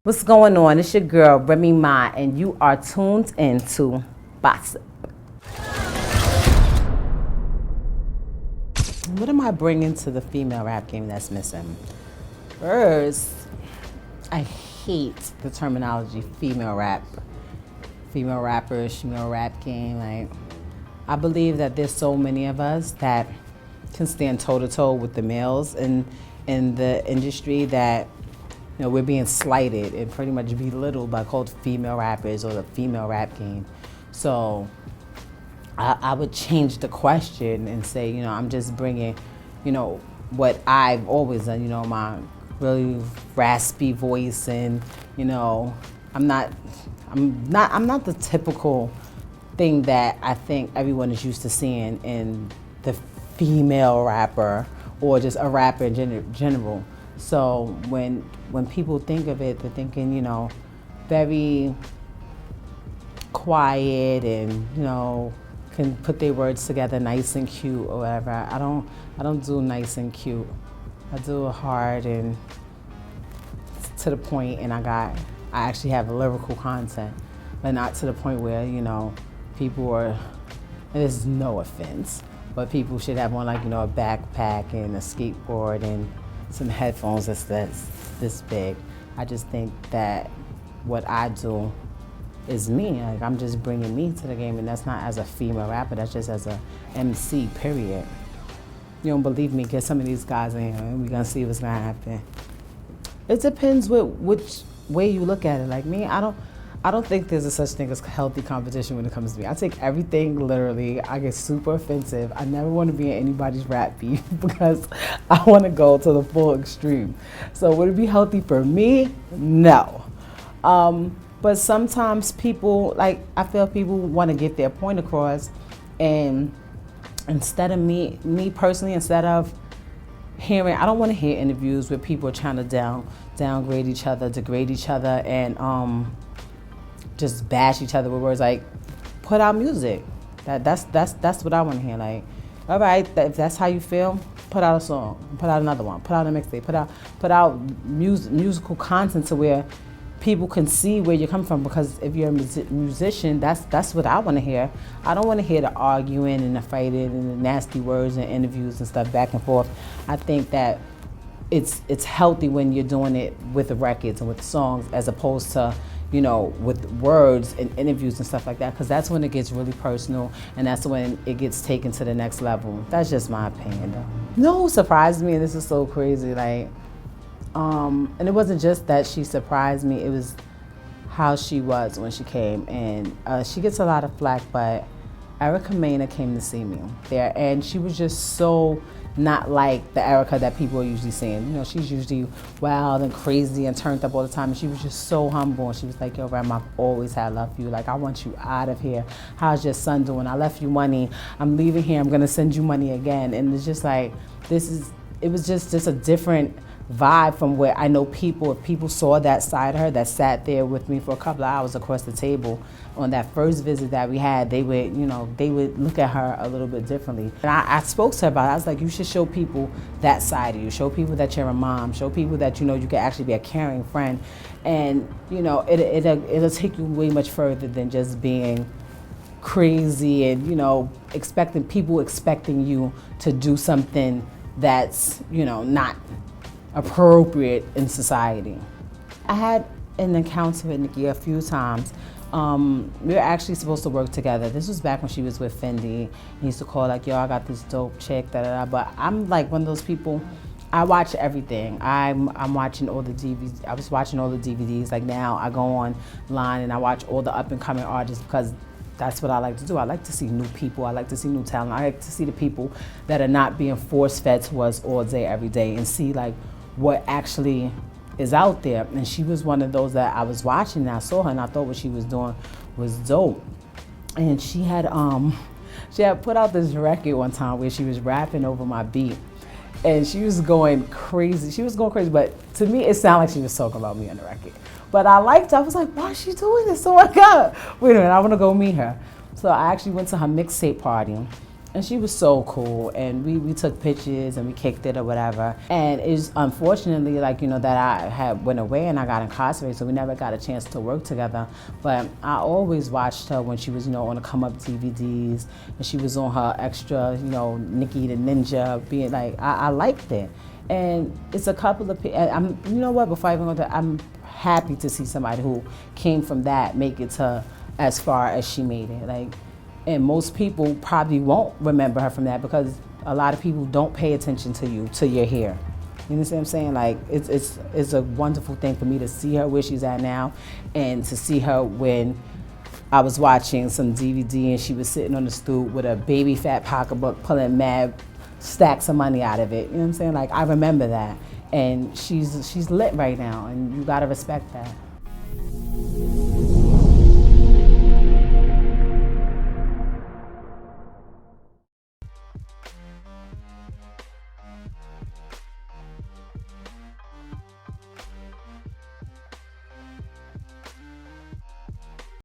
What's going on? It's your girl, Remy Ma, and you are tuned into Bossip. What am I bringing to the female rap game that's missing? First, I hate the terminology female rap. Female rappers, female rap game. Like, I believe that there's so many of us that can stand toe-to-toe with the males in the industry that we're being slighted and pretty much belittled by called female rappers or the female rap game. So I would change the question and say, I'm just bringing, what I've always done, my really raspy voice, and I'm not the typical thing that I think everyone is used to seeing in the female rapper or just a rapper in general. So when people think of it, they're thinking, very quiet and, can put their words together nice and cute or whatever. I don't do nice and cute. I do hard and to the point, and I actually have lyrical content, but not to the point where, people are, and this is no offense, but people should have on like, a backpack and a skateboard and some headphones that's this big. I just think that what I do is me. Like, I'm just bringing me to the game, and that's not as a female rapper, that's just as a MC, period. You don't believe me, get some of these guys in here and we're gonna see what's gonna happen. It depends which way you look at it. Like me, I don't think there's a such thing as healthy competition when it comes to me. I take everything literally. I get super offensive. I never want to be in anybody's rap beef because I want to go to the full extreme. So would it be healthy for me? No. But sometimes people, I feel people want to get their point across, and instead of me personally, instead of hearing, I don't want to hear interviews where people are trying to downgrade each other, degrade each other, and just bash each other with words. Like, put out music. That's what I want to hear. Like, all right, if that's how you feel, put out a song, put out another one, put out a mixtape, put out musical content to where people can see where you're coming from. Because if you're a musician, that's what I want to hear. I don't want to hear the arguing and the fighting and the nasty words and interviews and stuff back and forth. I think that it's healthy when you're doing it with the records and with the songs, as opposed to with words and interviews and stuff like that, because that's when it gets really personal and that's when it gets taken to the next level. That's just my opinion, though. No, surprised me, and this is so crazy, and it wasn't just that she surprised me, it was how she was when she came. And she gets a lot of flack, but Erica Mena came to see me there, and she was just so not like the Erica that people are usually seeing. She's usually wild and crazy and turned up all the time, and she was just so humble. And she was like, yo, Ram, I've always had love for you. Like, I want you out of here. How's your son doing? I left you money. I'm leaving here. I'm gonna send you money again. And it's just like, it was just a different vibe from where I know if people saw that side of her, that sat there with me for a couple of hours across the table on that first visit that we had, they would look at her a little bit differently. And I spoke to her about it. I was like, you should show people that side of you. Show people that you're a mom. Show people that you can actually be a caring friend. And it'll take you way much further than just being crazy and expecting you to do something that's not appropriate in society. I had an encounter with Nicki a few times. We were actually supposed to work together. This was back when she was with Fendi. He used to call like, yo, I got this dope chick, da-da-da. But I'm like one of those people, I watch everything. I'm watching all the DVDs. I was watching all the DVDs. Like, now I go online and I watch all the up and coming artists, because that's what I like to do. I like to see new people. I like to see new talent. I like to see the people that are not being force-fed to us all day, every day, and see like what actually is out there. And she was one of those that I was watching, and I saw her and I thought what she was doing was dope. And she had put out this record one time where she was rapping over my beat, and she was going crazy. But to me it sounded like she was talking about me on the record. But I liked her. I was like, why is she doing this? Oh my God. Wait a minute, I want to go meet her. So I actually went to her mixtape party, And she was so cool, and we took pictures and we kicked it or whatever. And it's unfortunately, like, you know, that I had went away and I got incarcerated, so we never got a chance to work together. But I always watched her when she was, you know, on the Come Up DVDs, and she was on her extra, you know, Nicki the Ninja, being like, I liked it. And it's a couple of people, you know what, before I even go there, I'm happy to see somebody who came from that make it to as far as she made it. Like, and most people probably won't remember her from that because a lot of people don't pay attention to you till you're here. You know what I'm saying? Like, it's a wonderful thing for me to see her where she's at now, and to see her when I was watching some DVD and she was sitting on the stoop with a baby fat pocketbook pulling mad stacks of money out of it. You know what I'm saying? Like, I remember that. And she's lit right now, and you gotta respect that.